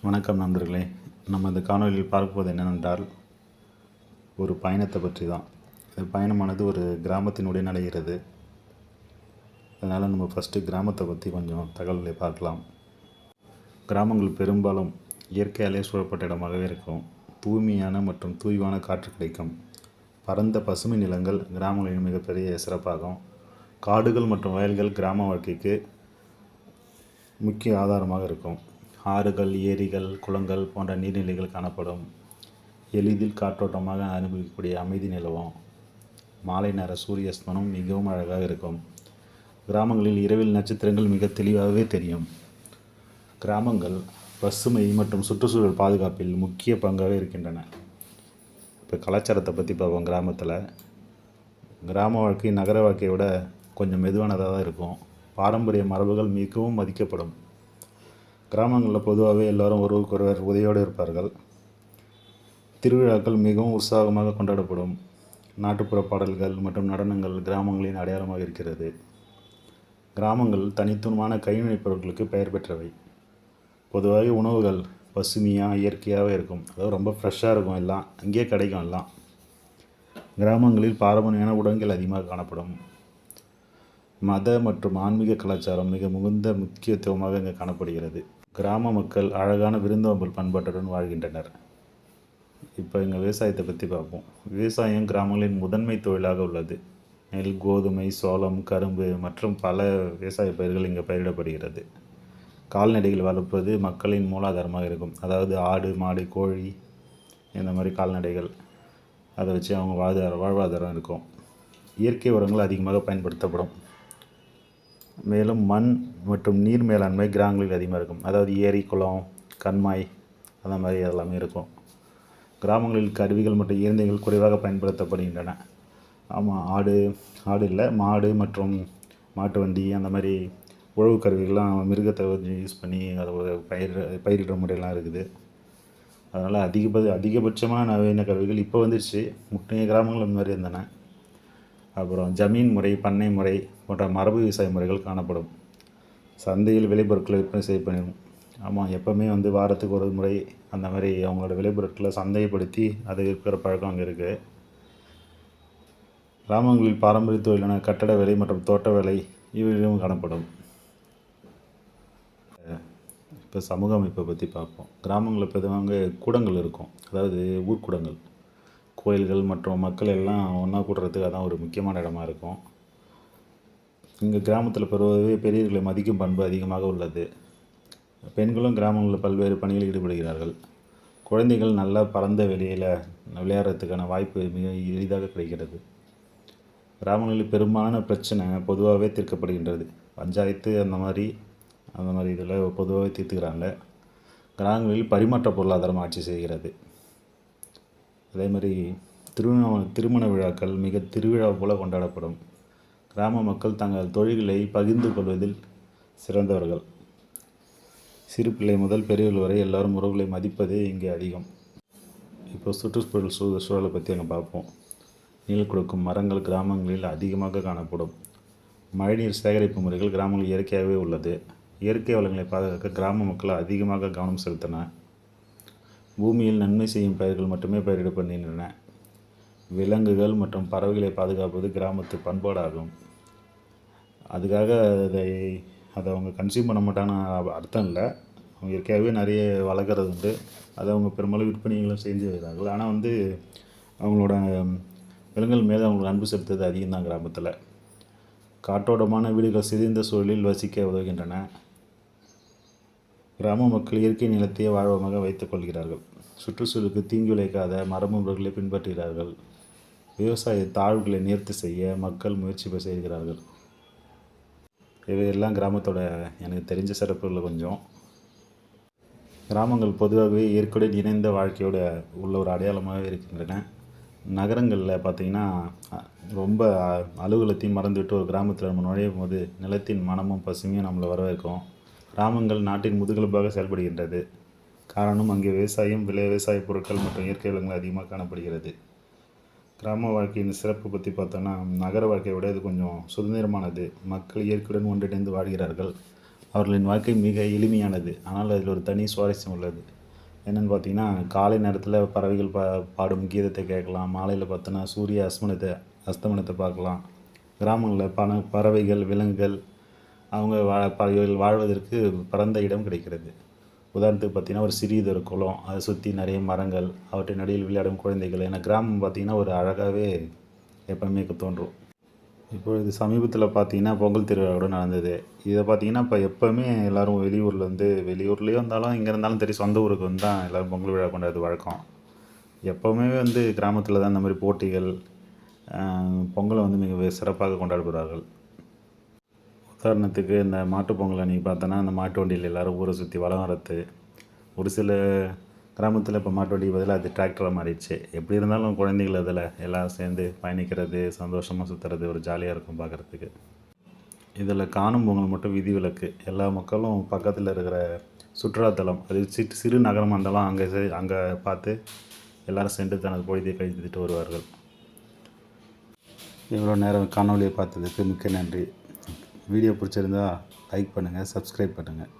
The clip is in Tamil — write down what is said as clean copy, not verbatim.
வணக்கம் நண்பர்களே. நம்ம இந்த காணொலியில் பார்ப்பது என்னவென்றால் ஒரு பயணத்தை பற்றி தான். இந்த பயணமானது ஒரு கிராமத்தினுடைய நடைகிறது. அதனால் நம்ம ஃபஸ்ட்டு கிராமத்தை பற்றி கொஞ்சம் தகவல்களை பார்க்கலாம். கிராமங்கள் பெரும்பாலும் இயற்கையாலே சூழப்பட்ட இடமாகவே இருக்கும். தூய்மையான மற்றும் தூய்வான காற்று கிடைக்கும். பரந்த பசுமை நிலங்கள் கிராமங்களின் மிகப்பெரிய சிறப்பாகும். காடுகள் மற்றும் வயல்கள் கிராம வாழ்க்கைக்கு முக்கிய ஆதாரமாக இருக்கும். ஆறுகள், ஏரிகள், குளங்கள் போன்ற நீர்நிலைகள் காணப்படும். எளிதில் காற்றோட்டமாக அனுபவிக்கக்கூடிய அமைதி நிலவும். மாலை நேர சூரிய அஸ்தமனம் மிகவும் அழகாக இருக்கும். கிராமங்களில் இரவில் நட்சத்திரங்கள் மிக தெளிவாகவே தெரியும். கிராமங்கள் பசுமை மற்றும் சுற்றுச்சூழல் பாதுகாப்பில் முக்கிய பங்காக இருக்கின்றன. இப்போ கலாச்சாரத்தை பற்றி பார்ப்போம். கிராம வாழ்க்கை நகர வாழ்க்கையை விட கொஞ்சம் மெதுவானதாக தான் இருக்கும். பாரம்பரிய மரபுகள் மிகவும் மதிக்கப்படும். கிராமங்களில் பொதுவாகவே எல்லோரும் ஒருவருக்கொருவர் உதவியோடு இருப்பார்கள். திருவிழாக்கள் மிகவும் உற்சாகமாக கொண்டாடப்படும். நாட்டுப்புற பாடல்கள் மற்றும் நடனங்கள் கிராமங்களின் அடையாளமாக இருக்கிறது. கிராமங்கள் தனித்துவமான கைவினைப் பொருட்களுக்கு பெயர் பெற்றவை. பொதுவாக உணவுகள் பசுமையாக இயற்கையாகவே இருக்கும். அதாவது ரொம்ப ஃப்ரெஷ்ஷாக இருக்கும். எல்லாம் அங்கேயே கிடைக்கும். எல்லாம் கிராமங்களில் பாரம்பரியமான உடன்கள் அதிகமாக காணப்படும். மத மற்றும் ஆன்மீக கலாச்சாரம் மிக மிகுந்த முக்கியத்துவமாக இங்கே காணப்படுகிறது. கிராம மக்கள் அழகான விருந்தோம்பல் பண்பாட்டுடன் வாழ்கின்றனர். இப்போ எங்கள் விவசாயத்தை பற்றி பார்ப்போம். விவசாயம் கிராமங்களின் முதன்மை தொழிலாக உள்ளது. நெல், கோதுமை, சோளம், கரும்பு மற்றும் பல விவசாய பயிர்கள் இங்கே பயிரிடப்படுகிறது. கால்நடைகள் வளர்ப்பது மக்களின் மூலாதாரமாக இருக்கும். அதாவது ஆடு, மாடு, கோழி இந்த மாதிரி கால்நடைகள், அதை வச்சு அவங்க வாழ்வாதாரம் இருக்கும். இயற்கை உரங்கள் அதிகமாக பயன்படுத்தப்படும். மேலும் மண் மற்றும் நீர் மேலாண்மை கிராமங்களில் அதிகமாக இருக்கும். அதாவது ஏரி, குளம், கண்மாய் அந்த மாதிரி எல்லாமே இருக்கும். கிராமங்களில் கருவிகள் மற்றும் இயந்திரங்கள் குறைவாக பயன்படுத்தப்படுகின்றன. மாடு மற்றும் மாட்டு வண்டி அந்த மாதிரி உழவு கருவிகள்லாம் மிருகத்தை யூஸ் பண்ணி அதை பயிரிடுற முறையெல்லாம் இருக்குது. அதனால் அதிகபட்சமான நவீன கருவிகள் இப்போ வந்துடுச்சு. முன்னைய கிராமங்கள் அந்த மாதிரி இருந்தன. அப்புறம் ஜமீன் முறை, பண்ணை முறை போன்ற மரபு விவசாய முறைகள் காணப்படும். சந்தையில் விளைபொருட்களை விற்பனை செய்யப்படும். எப்போவுமே வாரத்துக்கு ஒரு முறை அந்த மாதிரி அவங்களோட விளைபொருட்களை சந்தைப்படுத்தி அதை விற்கிற பழக்கம் அங்கே இருக்குது. கிராமங்களில் பாரம்பரிய தொழிலான கட்டட வேலை மற்றும் தோட்ட வேலை இவையும் காணப்படும். இப்போ சமூக அமைப்பை பற்றி பார்ப்போம். கிராமங்களில் பொதுவாக கூடங்கள் இருக்கும். அதாவது ஊர்க்கூடங்கள், கோயில்கள் மற்றும் மக்கள் எல்லாம் ஒன்றா கூடுறதுக்கு அதான் ஒரு முக்கியமான இடமா இருக்கும். இங்கே கிராமத்தில் பொதுவாகவே பெரியவர்களை மதிக்கும் பண்பு அதிகமாக உள்ளது. பெண்களும் கிராமங்களில் பல்வேறு பணிகளில் ஈடுபடுகிறார்கள். குழந்தைகள் நல்லா பரந்த வெளியில் விளையாடுறதுக்கான வாய்ப்பு மிக எளிதாக கிடைக்கிறது. கிராமங்களில் பெரும்பாலான பிரச்சனை பொதுவாகவே தீர்க்கப்படுகின்றது. பஞ்சாயத்து அந்த மாதிரி இதில் பொதுவாகவே தீர்த்துக்கிறாங்க. கிராமங்களில் பரிமாற்ற பொருளாதாரம் ஆட்சி செய்கிறது. அதே மாதிரி திருமண விழாக்கள் மிக திருவிழா போல கொண்டாடப்படும். கிராம மக்கள் தங்கள் தொழில்களை பகிர்ந்து கொள்வதில் சிறந்தவர்கள். சிறு பிள்ளை முதல் பெரியவர்கள் வரை எல்லோரும் உறவுகளை மதிப்பது இங்கே அதிகம். இப்போ சுற்றுச்சூழல் சூழலை பற்றி அங்கே பார்ப்போம். நீள் கொடுக்கும் மரங்கள் கிராமங்களில் அதிகமாக காணப்படும். மழைநீர் சேகரிப்பு முறைகள் கிராமங்களில் இயற்கையாகவே உள்ளது. இயற்கை வளங்களை பாதுகாக்க கிராம மக்கள் அதிகமாக கவனம் செலுத்தின. பூமியில் நன்மை செய்யும் பயிர்கள் மட்டுமே பயிரிடப்படுகின்றன. விலங்குகள் மற்றும் பறவைகளை பாதுகாப்பது கிராமத்து பண்பாடாகும். அதுக்காக அதை அவங்க கன்சியூம் பண்ண மாட்டாங்கன்னு அர்த்தம் இல்லை. அவங்க இயற்கையாகவே நிறைய வளர்க்குறது உண்டு. அதை அவங்க பெரும்பாலும் விற்பனைகளும் செஞ்சு வருகிறார்கள். ஆனால் அவங்களோட விலங்குகள் மேலே அவங்களுக்கு அன்பு செலுத்துறது அதிகம்தான். கிராமத்தில் காற்றோட்டமான வீடுகள் சிதைந்த சூழலில் வசிக்க உதவுகின்றன. கிராம மக்கள் இயற்கை நிலத்தையே வாழ்வமாக வைத்துக் கொள்கிறார்கள். சுற்றுச்சூழலுக்கு தீங்கு விளைவிக்காத மரபுகளை பின்பற்றுகிறார்கள். விவசாய தாழ்வுகளை நிவர்த்தி செய்ய மக்கள் முயற்சி செய்கிறார்கள். இவையெல்லாம் கிராமத்தோட எனக்கு தெரிஞ்ச சிறப்புகளில் கொஞ்சம். கிராமங்கள் பொதுவாகவே இயற்கையுடன் இணைந்த வாழ்க்கையோட உள்ள ஒரு அடையாளமாக இருக்கின்றன. நகரங்களில் பார்த்திங்கன்னா ரொம்ப அலுவலகத்தையும் மறந்துவிட்டு ஒரு கிராமத்தில் நம்ம நுழையும் போது நிலத்தின் மனமும் பசுமையும் நம்மளை வரவேற்கும். கிராமங்கள் நாட்டின் முதுகெலும்பாக செயல்படுகின்றது. காரணம் அங்கே விவசாய பொருட்கள் மற்றும் இயற்கை வளங்கள் அதிகமாக காணப்படுகிறது. கிராம வாழ்க்கையின் சிறப்பு பற்றி பார்த்தோன்னா நகர வாழ்க்கையை விட இது கொஞ்சம் சுதந்திரமானது. மக்கள் இயற்கையுடன் ஒன்றிணைந்து வாழ்கிறார்கள். அவர்களின் வாழ்க்கை மிக எளிமையானது, ஆனால் அதில் ஒரு தனி சுவாரஸ்யம் உள்ளது. என்னென்னு பார்த்தீங்கன்னா, காலை நேரத்தில் பறவைகள் பாடும் கீதத்தை கேட்கலாம். மாலையில் பார்த்தோன்னா சூரிய அஸ்தமனத்தை பார்க்கலாம். கிராமங்களில் பறவைகள், விலங்குகள் அவங்க பறவைகள் வாழ்வதற்கு பரந்த இடம் கிடைக்கிறது. உதாரணத்துக்கு பார்த்திங்கன்னா, ஒரு சிறியதொரு குளம், அதை சுற்றி நிறைய மரங்கள், அவற்றின் நடுவில் விளையாடும் குழந்தைகள். ஏன்னா கிராமம் பார்த்திங்கன்னா ஒரு அழகாகவே எப்போவுமே தோன்றும். இப்பொழுது சமீபத்தில் பார்த்திங்கன்னா பொங்கல் திருவிழா கூட நடந்தது. இதை பார்த்திங்கன்னா இப்போ எப்போவுமே எல்லோரும் வெளியூர்லேயே வந்தாலும் எங்கே இருந்தாலும் சரி சொந்த ஊருக்கு வந்து தான் எல்லோரும் பொங்கல் விழா கொண்டாடுறது வழக்கம். எப்போவுமே கிராமத்தில் தான் இந்த மாதிரி போட்டிகள், பொங்கலை மிக சிறப்பாக கொண்டாடுகிறார்கள். உதாரணத்துக்கு இந்த மாட்டுப் பொங்கல் அன்றைக்கி பார்த்தோன்னா, அந்த மாட்டு வண்டியில் எல்லோரும் ஊரை சுற்றி வலம் வரது. ஒரு சில கிராமத்தில் இப்போ மாட்டு வண்டிக்கு பதிலாக அது டிராக்டராக மாறிடுச்சு. எப்படி இருந்தாலும் குழந்தைகள் அதில் எல்லோரும் சேர்ந்து பயணிக்கிறது, சந்தோஷமாக சுற்றுறது ஒரு ஜாலியாக இருக்கும் பார்க்குறதுக்கு. இதில் காணும் பொங்கல் மட்டும் விதிவிலக்கு. எல்லா மக்களும் பக்கத்தில் இருக்கிற சுற்றுலாத்தலம், அது சிறு நகரமாக இருந்தாலும் அங்கே பார்த்து எல்லோரும் சென்று தனது பொழுதை கழித்துட்டு வருவார்கள். இவ்வளோ நேரம் காணொலியை பார்த்ததுக்கு மிக்க நன்றி. வீடியோ பிடிச்சிருந்தா லைக் பண்ணுங்கள், சப்ஸ்கிரைப் பண்ணுங்கள்.